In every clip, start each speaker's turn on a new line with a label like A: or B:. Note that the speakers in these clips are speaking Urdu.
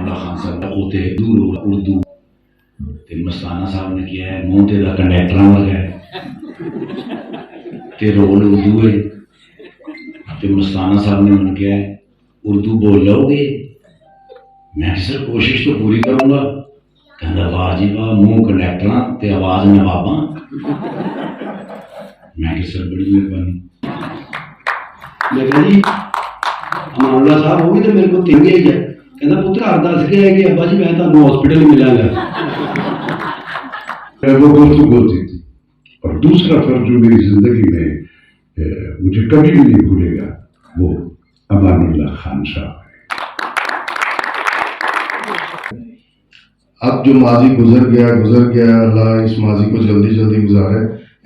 A: اللہ خان صاحب ہوتے دور اردو تے مستانہ صاحب نے کیا ہے منہ تے دا کنڈیکٹراں لگا ہے تے رول اردو ہے تے مستانہ صاحب نے من کیا ہے اردو بول لو گے؟ میں سر کوشش تو پوری کروں گا. کہنا واہ جی واہ منہ کنڈیکٹراں تے آواز نواباں. میں کہ سر بڑی مہربانی. میں کہا جی امان اللہ صاحب ہوگی تو میرے کو تنگے ہی ہے. کہنا پتر آپ دس کے ہے کہ ابا جی میں تمہیں ہاسپٹل ملا گا.
B: وہ گفتگو ہوتی تھی. اور دوسرا فرق جو میری زندگی میں مجھے کبھی بھی نہیں بھولے گا وہ امان اللہ خان صاحب ہے. اب جو ماضی گزر گیا اللہ اس ماضی کو جلدی جلدی گزارے.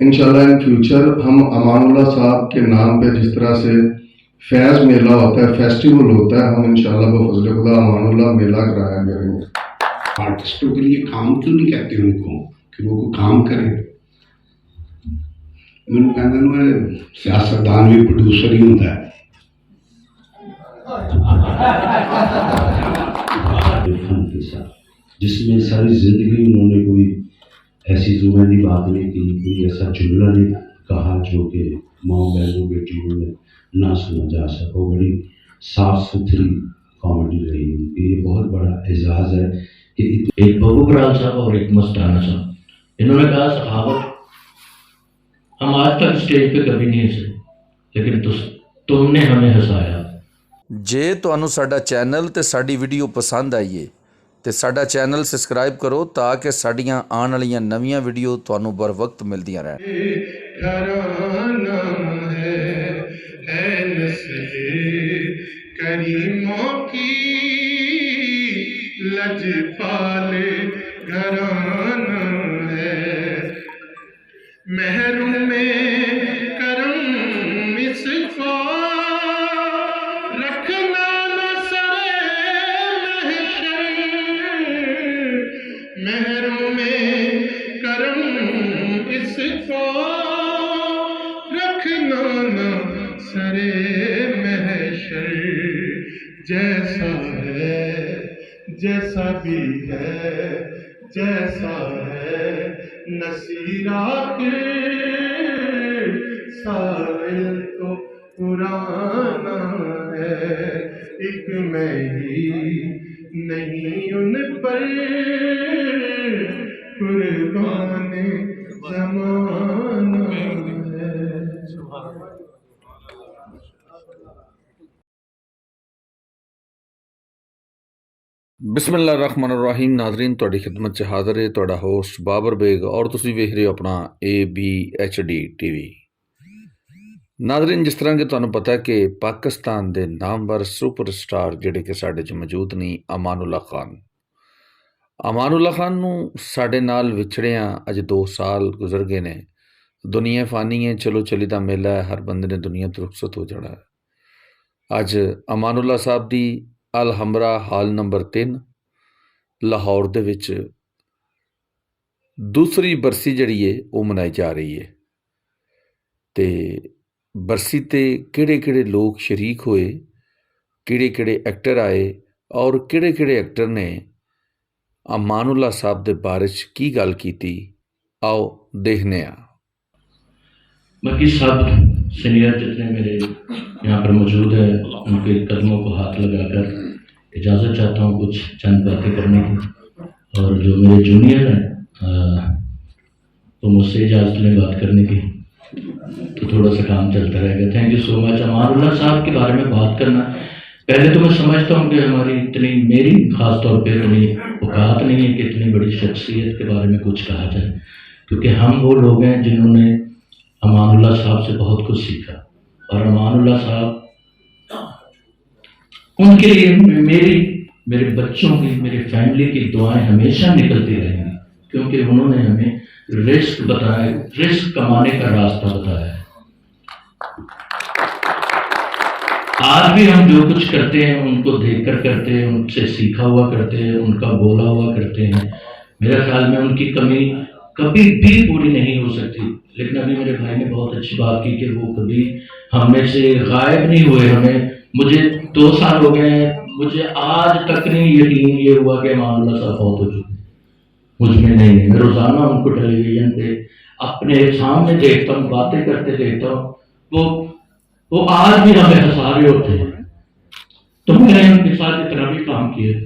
B: انشاءاللہ ان فیوچر ہم امان اللہ صاحب کے نام پہ جس طرح سے فیض میلہ ہوتا ہے، فیسٹیول ہوتا ہے، ہم انشاءاللہ بفضل خدا امان اللہ میلہ کرایا کریں گے.
C: آرٹسٹوں کے لیے کام کیوں نہیں کہتے ان کو کہ وہ کوئی کام کریں؟ میں نے کہا سیاستدان بھی پروڈیوسر ہی ہوتا ہے.
A: فن کے ساتھ جس میں ساری زندگی انہوں نے کوئی ایسی زبانی بات نہیں کی، کوئی ایسا جملہ نہیں کہا جو کہ ماں بہنوں بیٹیوں میں نہ سنا جا سکا. بڑی صاف ستھری کامیڈی رہی ان کی. یہ بہت بڑا اعزاز ہے کہ ایک ببو برال صاحب اور ایک مستانہ صاحب انہوں نے کہا سخاوت ہم آج تک اسٹیج پہ کبھی نہیں ہنسے لیکن تم نے ہمیں ہنسایا.
D: ਜੇ ਤੁਹਾਨੂੰ ਸਾਡਾ ਚੈਨਲ ਤੇ ਸਾਡੀ ਵੀਡੀਓ ਪਸੰਦ ਆਈ ਏ ਤੇ ਸਾਡਾ ਚੈਨਲ ਸਬਸਕ੍ਰਾਈਬ ਕਰੋ ਤਾਂ ਕਿ ਸਾਡੀਆਂ ਆਉਣ ਵਾਲੀਆਂ ਨਵੀਆਂ ਵੀਡੀਓ ਤੁਹਾਨੂੰ ਬਰ ਵਕਤ ਮਿਲਦੀਆਂ ਰਹਿਣ.
C: کریموں کی لجپال گھرانہ ہے، محروم کرم مصفا رکھنا نہ سر محشر، محروم کرم مصفا رکھنا نہ سر محشر. جیسا ہے جیسا بھی ہے جیسا ہے نصیر آخر سائل تو پرانا ہے. ایک میں ہی نہیں ان پر قربان زمانہ ہے.
D: بسم اللہ الرحمن الرحیم. ناظرین ਤੁਹਾਡੀ ਖidmat 'ਚ ਹਾਜ਼ਰ ਹੈ ਤੁਹਾਡਾ ਹੋਸਟ ਬਾਬਰ ਬੇਗ ਔਰ ਤੁਸੀਂ ਵੇਖ ਰਹੇ ਹੋ ਆਪਣਾ ABHD TV. ਨਾਜ਼ਰੀਨ ਜਿਸ ਤਰ੍ਹਾਂ ਕਿ ਤੁਹਾਨੂੰ ਪਤਾ ਕਿ ਪਾਕਿਸਤਾਨ ਦੇ ਨਾਮਵਰ ਸੁਪਰ ਸਟਾਰ ਜਿਹੜੇ ਕਿ ਸਾਡੇ 'ਚ ਮੌਜੂਦ ਨੇ ਅਮਾਨੁੱਲਾ ਖਾਨ ਨੂੰ ਸਾਡੇ ਨਾਲ ਵਿਛੜਿਆਂ ਅੱਜ 2 ਸਾਲ ਗੁਜ਼ਰ ਗਏ ਨੇ. ਦੁਨੀਆ ਫਾਨੀ ਹੈ, ਚਲੋ ਚਲੀ ਦਾ ਮੇਲਾ ਹੈ, ਹਰ ਬੰਦੇ ਨੇ ਦੁਨੀਆ ਤੋਂ ਰੁਖਸਤ ਹੋ ਜਾਣਾ ਹੈ. ਅੱਜ ਅਮਾਨੁੱਲਾ ਸਾਹਿਬ ਦੀ ਅਲਹਮਰਾ ਹਾਲ ਨੰਬਰ 3 ਲਾਹੌਰ ਦੇ ਵਿੱਚ ਦੂਸਰੀ ਬਰਸੀ ਜਿਹੜੀ ਹੈ ਉਹ ਮਨਾਈ ਜਾ ਰਹੀ ਹੈ. ਅਤੇ ਬਰਸੀ 'ਤੇ ਕਿਹੜੇ ਲੋਕ ਸ਼ਰੀਕ ਹੋਏ, ਕਿਹੜੇ ਐਕਟਰ ਆਏ ਔਰ ਕਿਹੜੇ ਐਕਟਰ ਨੇ ਅਮਾਨੁੱਲਾ ਸਾਹਿਬ ਦੇ ਬਾਰੇ 'ਚ ਕੀ ਗੱਲ ਕੀਤੀ, ਆਓ ਦੇਖਦੇ ਹਾਂ.
A: باقی سب سینئر جتنے میرے یہاں پر موجود ہیں ان کے قدموں کو ہاتھ لگا کر اجازت چاہتا ہوں کچھ چند باتیں کرنے کی. اور جو میرے جونیئر ہیں تو مجھ سے اجازت لیں بات کرنے کی تو تھوڑا سا کام چلتا رہے گا. تھینک یو سو مچ. امان اللہ صاحب کے بارے میں بات کرنا پہلے تو میں سمجھتا ہوں کہ ہماری میری خاص طور پہ اتنی اوقات نہیں ہے کہ اتنی بڑی شخصیت کے بارے میں کچھ کہا جائے، کیونکہ ہم وہ لوگ ہیں جنہوں نے امان اللہ صاحب سے بہت کچھ سیکھا. اور امان اللہ صاحب ان کے لیے میرے بچوں کی، میری فیملی کی دعائیں ہمیشہ نکلتی رہیں گی، کیونکہ انہوں نے ہمیں رزق بتایا، رزق کمانے کا راستہ بتایا ہے. آج بھی ہم جو کچھ کرتے ہیں ان کو دیکھ کر کرتے ہیں، ان سے سیکھا ہوا کرتے ہیں، ان کا بولا ہوا کرتے ہیں. میرے خیال میں ان کی کمی کبھی بھی پوری نہیں ہو سکتی. لیکن ابھی میرے بھائی نے بہت اچھی بات کی کہ وہ کبھی ہم میں سے غائب نہیں ہوئے. مجھے 2 سال ہو گئے ہیں
E: مجھے آج تک نہیں یقین یہ ہوا کہ امان اللہ صاحب فوت ہو چکے. مجھ میں نہیں ہے. میں روزانہ ان کو ٹیلی ویژن پہ اپنے سامنے دیکھتا ہوں, باتیں کرتے دیکھتا ہوں. وہ آج بھی ہمیں ہنسا رہے ہوتے ہیں. تو میں نے ان کے ساتھ اتنا بھی کام کیا,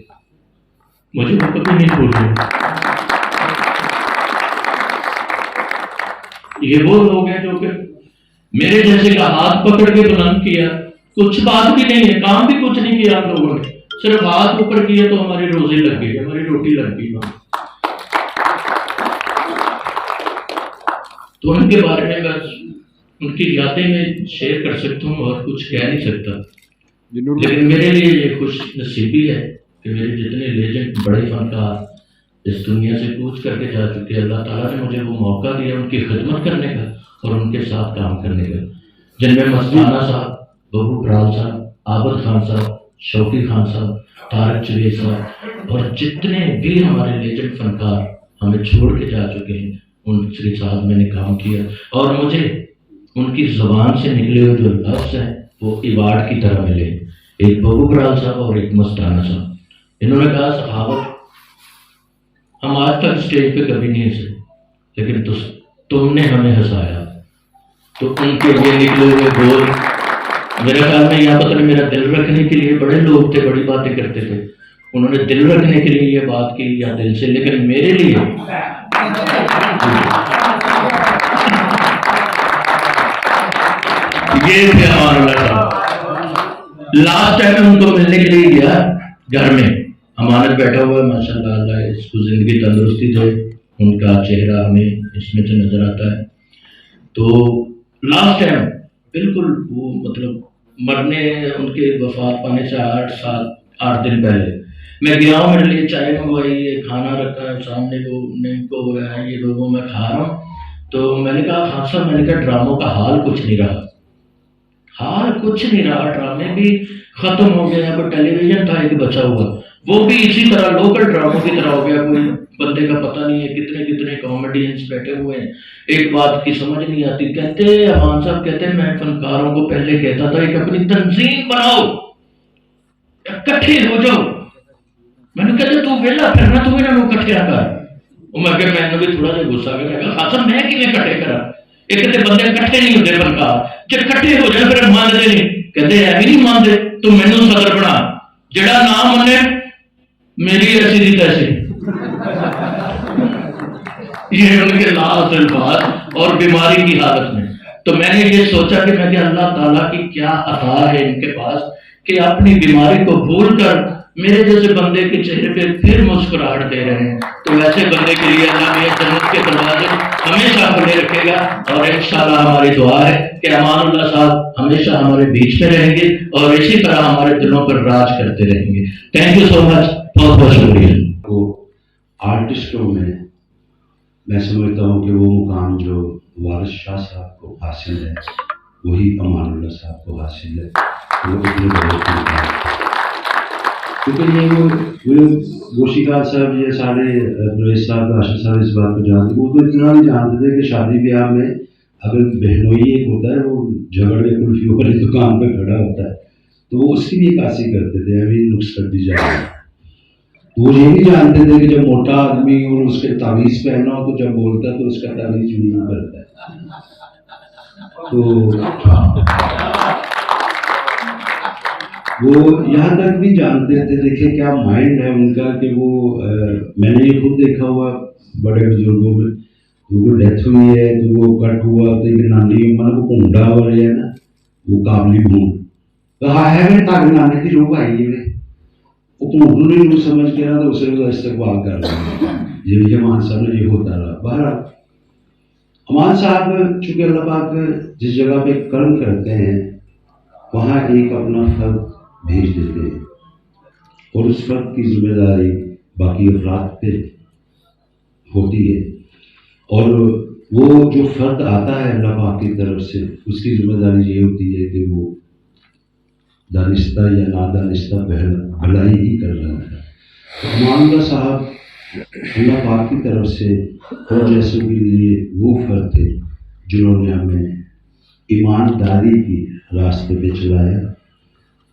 E: مجھے وہ کبھی نہیں بھولے. یہ وہ لوگ ہیں جو کہ میرے جیسے کا ہاتھ پکڑ کے بلند کیا, کچھ بات بھی نہیں ہے, کام بھی کچھ نہیں کیا ہم لوگوں نے, صرف ہاتھ اوپر کیا تو ہماری روزی لگ گئی, ہماری روٹی لگ گئی. تو ان کے بارے میں بس ان کی یادیں میں شیئر کر سکتا ہوں اور کچھ کہہ نہیں سکتا. لیکن میرے لیے یہ خوش نصیبی ہے کہ میرے جتنے لیجنڈ بڑے فنکار اس دنیا سے کوچ کر کے جا چکے, اللہ تعالیٰ نے مجھے وہ موقع دیا ان کی خدمت کرنے کا اور ان کے ساتھ کام کرنے کا, جن میں مستانہ صاحب, ببو برال صاحب, عابد خان صاحب, شوقی خان صاحب, طارق جوید صاحب اور جتنے بھی ہمارے لیجنڈ فنکار ہمیں چھوڑ کے جا چکے ہیں ان کے ساتھ میں نے کام کیا. اور مجھے ان کی زبان سے نکلے ہوئے جو لفظ ہیں وہ ایوارڈ کی طرح ملے. ایک ببو برال صاحب اور ایک مستانہ صاحب, انہوں نے کہا سخاوت ہم آج تک اسٹیج پہ کبھی نہیں ہنسے, لیکن تم نے ہمیں ہنسایا. تو ان کے یہ نکلے ہوئے بول میرے خیال میں یہاں پتہ نہیں میرا دل رکھنے کے لیے بڑے لوگ تھے, بڑی باتیں کرتے تھے, انہوں نے دل رکھنے کے لیے یہ بات کی یا دل سے, لیکن میرے لیے یہ تھے امان اللہ صاحب. لاسٹ ٹائم ان کو ملنے کے لیے گیا گھر میں, امانت بیٹھا ہوا ہے ماشاء اللہ, اللہ اس کو زندگی تندرستی دے, ان کا چہرہ ہمیں اس میں سے نظر آتا ہے. تو لاسٹ ٹائم بالکل وہ مطلب مرنے ان کے وفات پانے سے 8 دن پہلے میں گیا ہوں, میرے لیے چائے منگوائی ہے, کھانا رکھا ہے سامنے, وہ نہیں کو ہوا ہے یہ لوگوں میں کھا رہا ہوں. تو میں نے کہا خان صاحب, میں نے کہا ڈراموں کا حال کچھ نہیں رہا, حال کچھ نہیں رہا, ڈرامے بھی ختم ہو گئے ہیں. کوئی ٹیلی ویژن تھا ایک بچا ہوا, وہ بھی اسی طرح لوکل ڈراموں کی طرح ہو گیا, کوئی بندے کا پتہ نہیں ہے, کتنے کتنے کامیڈینس بیٹھے ہوئے ہیں. ایک بات کی سمجھ نہیں آتی, کہتے امان صاحب کہتے ہیں میں فنکاروں کو پہلے کہتا تھا ایک اپنی تنظیم بناؤ, اکٹھے ہو جاؤ. میں نے کہا تو ویلا پھرنا تو انہوں نے کٹھیا کر. میں کہ میں نے بھی تھوڑا جہا غصہ آ گیا, خان صاحب میں کیویں کٹھے کرا, ایک تو بندے کٹھے نہیں ہوتے فنکار, جب کٹھے ہو جائے پھر مانتے نہیں, کہتے ہے بھی نہیں مانتے, تو مینوں صدر بنا, جڑا نہ منے میری ایسی دی تیسی. یہ ان کے لاسٹ الفاظ اور بیماری کی حالت میں. تو میں نے یہ سوچا کہ میں کہ اللہ تعالیٰ کی کیا عطا ہے ان کے پاس کہ اپنی بیماری کو بھول کر میرے جیسے بندے کے چہرے پہ پھر مسکراہٹ دے رہے ہیں. تو ویسے بندے کے لیے اللہ میں جنت کے دروازے ہمیشہ کھلے رکھے گا. اور انشاءاللہ ہماری دعا ہے کہ امان اللہ صاحب ہمیشہ ہمارے بیچ میں رہیں گے اور اسی طرح ہمارے دلوں پر راج کرتے رہیں گے. تھینک یو سو مچ, بہت بہت شکریہ.
A: وہ آرٹسٹوں میں سمجھتا ہوں کہ وہ مقام جو وارث شاہ صاحب کو حاصل ہے وہی امان اللہ صاحب کو حاصل ہے. وہ اتنے بڑے فنکار کیونکہ یہ وہ شکار صاحب, یہ سارے پرویز صاحب, راشد صاحب اس بات کو جانتے, وہ تو اتنا نہیں جانتے تھے کہ شادی بیاہ میں اگر بہنوئی ایک ہوتا ہے وہ جھگڑے کلفیوں والی دکان پہ کھڑا ہوتا ہے تو وہ اس کی بھی عکاسی کرتے تھے, ابھی نقص کر دی جائے. وہ یہ بھی جانتے تھے کہ جب موٹا آدمی اور اس کے تعویذ پہنا ہو تو جب بولتا ہے تو اس کا تعویذ یوں کرتا ہے. تو وہ یہاں تک بھی جانتے تھے, دیکھیں کیا مائنڈ ہے ان کا کہ وہ میں نے یہ خود دیکھا ہوا بڑے بزرگوں میں, وہ ڈیتھ ہوئی ہے تو وہ کٹ ہوا تو ایک نانی عمر وہ کونڈا ہو رہے ہیں نا, وہ قابلی بھون کہا ہے میں تاکہ نانے کی لوگ آئیے ہوئے وہ کونڈو نہیں سمجھ کے رہا تو اسے وہ استقبال کر رہا ہے. یہ امان صاحب نے یہ ہوتا رہا. بہرحال امان صاحب چونکہ اللہ پاک جس جگہ پہ کرم کرتے ہیں وہاں ایک اپنا فرد بھیج دیتے ہیں اور اس فرد کی ذمہ داری باقی افراد پہ ہوتی ہے. اور وہ جو فرد آتا ہے اللہ پاک کی طرف سے اس کی ذمہ داری یہ ہوتی ہے کہ وہ دانستہ یا نادانستہ بھلائی ہی کر رہا ہے. امان اللہ صاحب اللہ پاک کی طرف سے اور جیسے کے لیے وہ فرد تھے جنہوں نے ہمیں ایمانداری کی راستے پہ چلایا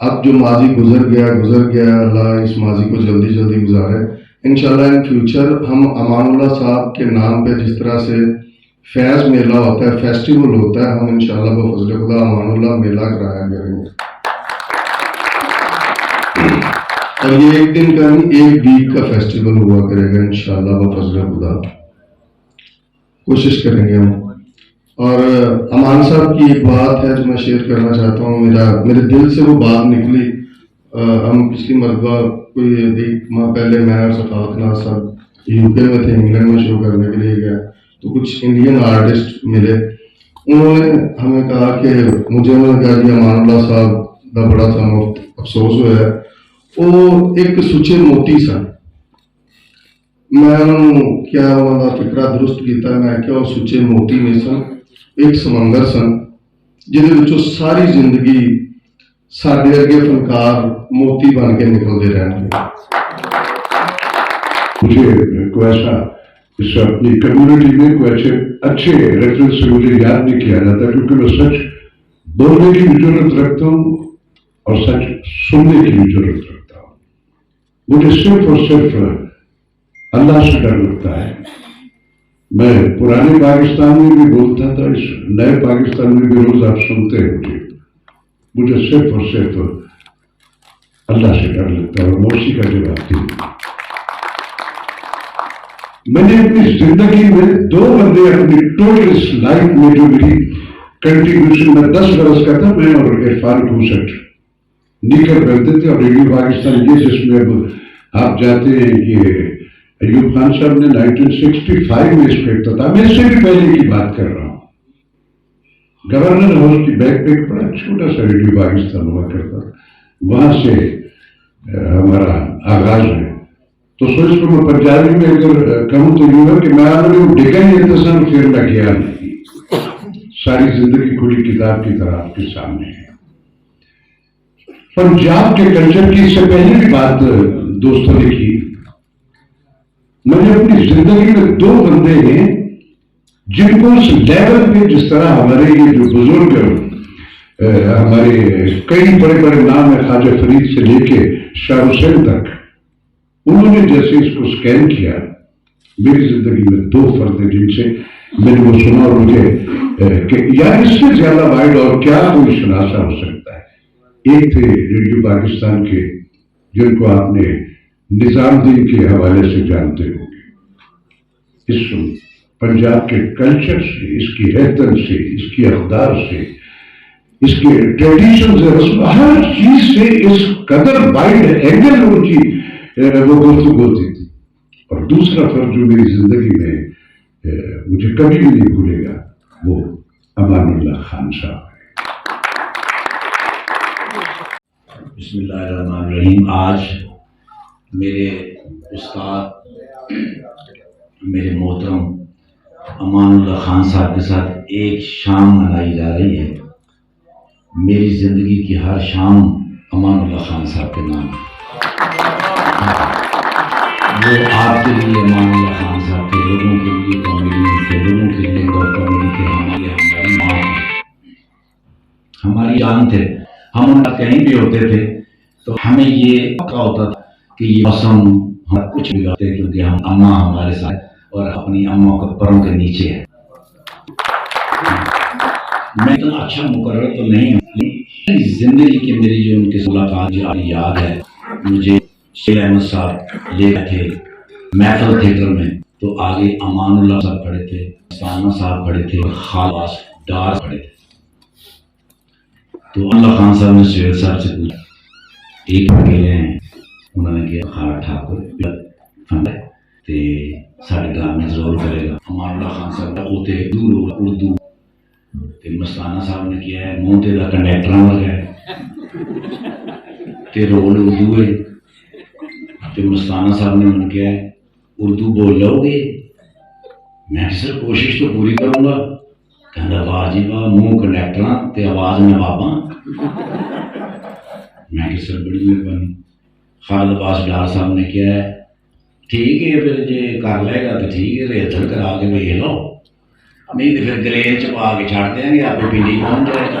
B: اب جو ماضی گزر گیا، اللہ اس ماضی کو جلدی جلدی گزارے. انشاءاللہ ان فیوچر ہم امان اللہ صاحب کے نام پہ جس طرح سے فیض میلہ ہوتا ہے، فیسٹیول ہوتا ہے، ہم انشاءاللہ بفضل خدا امان اللہ میلہ کرایا کریں گے. اور یہ ایک دن کا نہیں، ایک ویک کا فیسٹیول ہوا کرے گا انشاءاللہ بفضل خدا. کوشش کریں گے ہم. اور امان صاحب کی ایک بات ہے جو میں شیئر کرنا چاہتا ہوں، میرے دل سے وہ بات نکلی. ہم پچھلی مرتبہ کوئی ایک ماہ پہلے میں اور ثقافت ناز صاحب یو کے میں تھے، انگلینڈ میں شو کرنے کے لیے گئے، تو کچھ انڈین آرٹسٹ ملے. انہوں نے ہمیں کہا کہ انہوں نے کہا کہ امان اللہ صاحب کا بڑا سا افسوس ہوا ہے، وہ ایک سچے موتی سن. میں انہوں نے کیا والا فکرہ درست کیتا ہے، میں کیا وہ سچے موتی نہیں سن، ایک سمندر سن جہاں ساری زندگی سارے اگے فنکار موتی بن کے نکلتے رہن گے.
F: مجھے کوئی ایسا اس اپنی کمیونٹی میں کوئی اچھے ریفرنس سے مجھے یاد نہیں کیا جاتا، کیونکہ میں سچ بولنے کی بھی ضرورت رکھتا ہوں اور سچ سننے کی بھی ضرورت رکھتا ہوں. مجھے صرف اور صرف اللہ سے ڈر لگتا ہے. میں پرانے پاکستان میں بھی بولتا تھا، اس نئے پاکستان میں بھی روز آپ سنتے ہیں مجھے صرف اور صرف اللہ سے ڈر لگتا ہے. اور موسی کا جواب دی، میں نے اپنی زندگی میں 2 بندے اپنی ٹوٹل لائف میں جو میری کنٹریبیوشن میں 10 برس کا تھا، میں اور عرفان گھوسٹ نیکر پہنتے تھے. اور ریڈیو پاکستان یہ جس میں اب آپ جاتے ہیں، یہ ایوب خان صاحب نے 1965 میں اس کو افتتاح، میں اس سے بھی پہلے کی بات کر رہا ہوں. گورنر ہاؤس کی بیک پہ ایک بڑا چھوٹا سا ریڈیو پاکستان ہوا کرتا تھا، وہاں سے ہمارا آغاز ہے. تو سوچ کو میں پنجابی میں اگر کہوں تو یہ ہے کہ میں آپ نے ڈگا ہی انتظام پھر میں کیا نہیں، ساری زندگی کھلی کتاب کی طرح آپ کے سامنے ہے. پنجاب کے کلچر کی اس سے پہلے بھی بات دوستوں نے کی. میں نے اپنی زندگی میں 2 بندے ہیں جن کو اس لیول پہ، جس طرح ہمارے یہ جو بزرگ ہمارے کئی بڑے بڑے نام ہیں، خواجہ فرید سے لے کے شاہ حسین تک، انہوں نے جیسے اس کو سکین کیا. میری زندگی میں 2 فرد ہیں جن سے میں نے وہ سنا، اور مجھے کہ یار اس سے زیادہ وائڈ اور کیا کوئی شناسا ہو سکتا ہے. ایک تھے ریڈیو پاکستان کے جن کو آپ نے نظام الدین کے حوالے سے جانتے ہوں گے. اس پنجاب کے کلچر سے، اس کی رہتن سے، اس کی اقدار سے، اس کے ٹریڈیشن سے، رسم، ہر چیز سے اس قدر وائڈ اینگل ان کی وہ گفتگو ہوتی تھی. اور دوسرا فرد جو میری زندگی میں مجھے کبھی بھی نہیں بھولے گا، وہ امان اللہ خان صاحب ہے.
G: بسم اللہ الرحمن الرحیم. آج میرے استاد، میرے محترم امان اللہ خان صاحب کے ساتھ ایک شام منائی جا رہی ہے. میری زندگی کی ہر شام امان اللہ خان صاحب کے نام ہے. وہ آپ کے لیے امان اللہ خان صاحب کے، لوگوں کے لیے کامیڈین کے، لوگوں کے لیے کامیڈی کے، ہماری ماں، ہماری جان تھے. ہم ان کا کہیں بھی ہوتے تھے تو ہمیں یہ پکا ہوتا تھا کہ یہ موسم ہم کچھ بھی کرتے، کیونکہ ہم اماں ہمارے ساتھ اور اپنی اماں کے پروں کے نیچے ہے. میں اتنا اچھا مقرر تو نہیں ہوں، زندگی کی میری جو ان کے ملاقات جو یاد ہے، مجھے شیر احمد صاحب لے گئے تھے محفل تھیٹر میں، تو آگے امان اللہ صاحب کھڑے تھے، سانہ صاحب کھڑے تھے، خالص ڈار کھڑے تھے. تو اللہ خان صاحب نے سہیل صاحب سے پوچھا، ایک اکیلے ہیں؟ انہوں نے کہا خان ٹھاکر فنڈ تے سارے ڈرامے ضرور کرے گا. امان اللہ خان صاحب ہوتے دور اردو تے مستانہ صاحب نے کیا ہے منہ تے دا کنڈیکٹر ورگا ہے تے رول اردو ہے. تے مستانہ صاحب نے من کیا ہے اردو بول لو گے؟ میں سر کوشش تو پوری کروں گا. کہنا واہ جی واہ، منہ کنڈیکٹر تے آواز نواباں. میں کہ سر بڑی مہربانی. خالد عباس ڈار صاحب نے کیا ہے ٹھیک ہے، پھر جی کر لے گا تو ٹھیک ہے، ریہرسل کرا کے بھیج لو، نہیں تو پھر گریز چپا کے چھاڑ دیں گے، آپ کو پنڈی پہنچ جائے گا.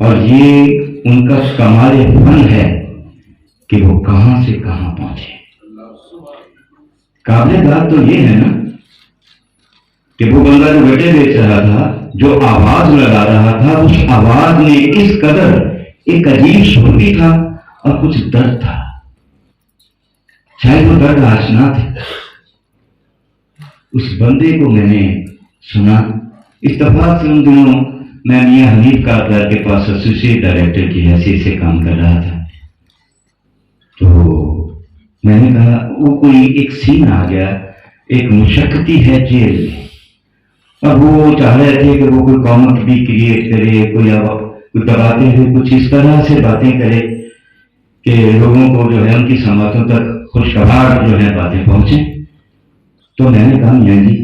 H: اور یہ ان کا کمال فن ہے کہ وہ کہاں سے کہاں پہنچے. قابل داد تو یہ ہے نا کہ وہ بندہ جو بیٹے بیچ رہا تھا، جو آواز لگا رہا تھا، اس آواز میں اس قدر ایک عجیب سر بھی تھا اور کچھ درد تھا. شاید وہ درد آشنا تھے. اس بندے کو میں نے سنا. اتفاق سے ان دنوں میں میاں حنیف کارکر کے پاس ایسوسیٹ ڈائریکٹر کی حیثیت سے کام کر رہا تھا. تو میں نے کہا وہ کوئی ایک سین آ گیا، ایک مشقتی ہے جیل میں، اب وہ چاہ رہے تھے کہ وہ کوئی کامک بھی کریٹ کرے، کوئی دباتے ہوئے کچھ اس طرح سے باتیں کرے کہ لوگوں کو جو ہے ان کی سماعتوں تک خوشگوار جو ہے باتیں پہنچیں. تو میں نے کہا میاں جی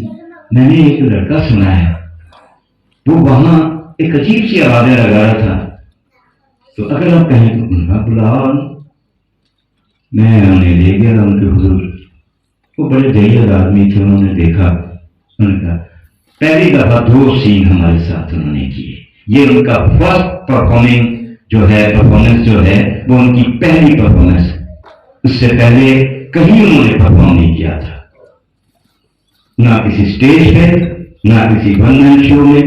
H: میں نے ایک لڑکا سنا ہے، وہ وہاں ایک عجیب سی آوازیں لگا رہا تھا، تو اگر آپ کہیں تو ان کا بلاؤ. میں انہیں لے گیا ان کے حضور. وہ بڑے دیگر آدمی تھے. انہوں نے دیکھا، انہوں نے کہا پہلی دفعہ 2 سین ہمارے ساتھ انہوں نے کیے. یہ ان کا فرسٹ پرفارمنس جو ہے وہ ان کی پہلی پرفارمنس. اس سے پہلے کہیں انہوں نے پرفارم نہیں کیا تھا، نہ کسی اسٹیج پہ نہ کسی ون مین شو میں.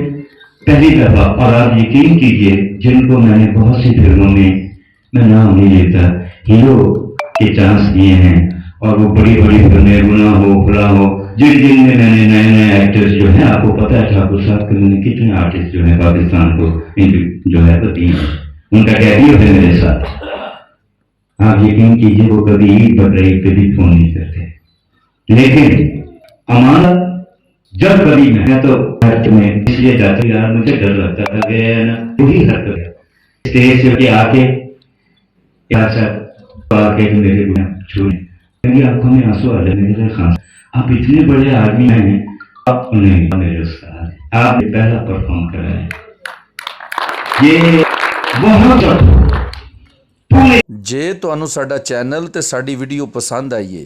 H: پہلی دفعہ. اور آپ یقین کیجئے جن کو میں نے بہت سی فلموں میں نام نہیں لیتا ہیرو کے چانس دیے ہیں، اور وہ بڑی بڑی فلمیں گناہ ہو بھلا ہو جن میں نے نئے ایکٹرز جو ہیں، آپ کو پتہ ہے ٹھاکر صاحب کے میں نے کتنے آرٹسٹ جو ہیں پاکستان کو جو ہے بتی ہیں. ان کا ڈیبیو ہے میرے ساتھ. آپ یقین کیجئے وہ کبھی عید بقرعید پہ بھی فون نہیں کرتے. لیکن امانت جب کبھی میں تو میں اس لیے جاتا یار مجھے ڈر لگتا تھا کہ نا وہی حرکت اسٹیج سے آ کے میرے چھوڑے آنکھوں میں آنسو آ جائے. میرے خان آپ اتنے بڑے آدمی ہیں، آپ نہیں میرے استاد، آپ نے پہلا پرفارم کرا ہے. یہ بہت
D: ਜੇ ਤੁਹਾਨੂੰ ਸਾਡਾ ਚੈਨਲ ਤੇ ਸਾਡੀ ਵੀਡੀਓ ਪਸੰਦ ਆਈ ਏ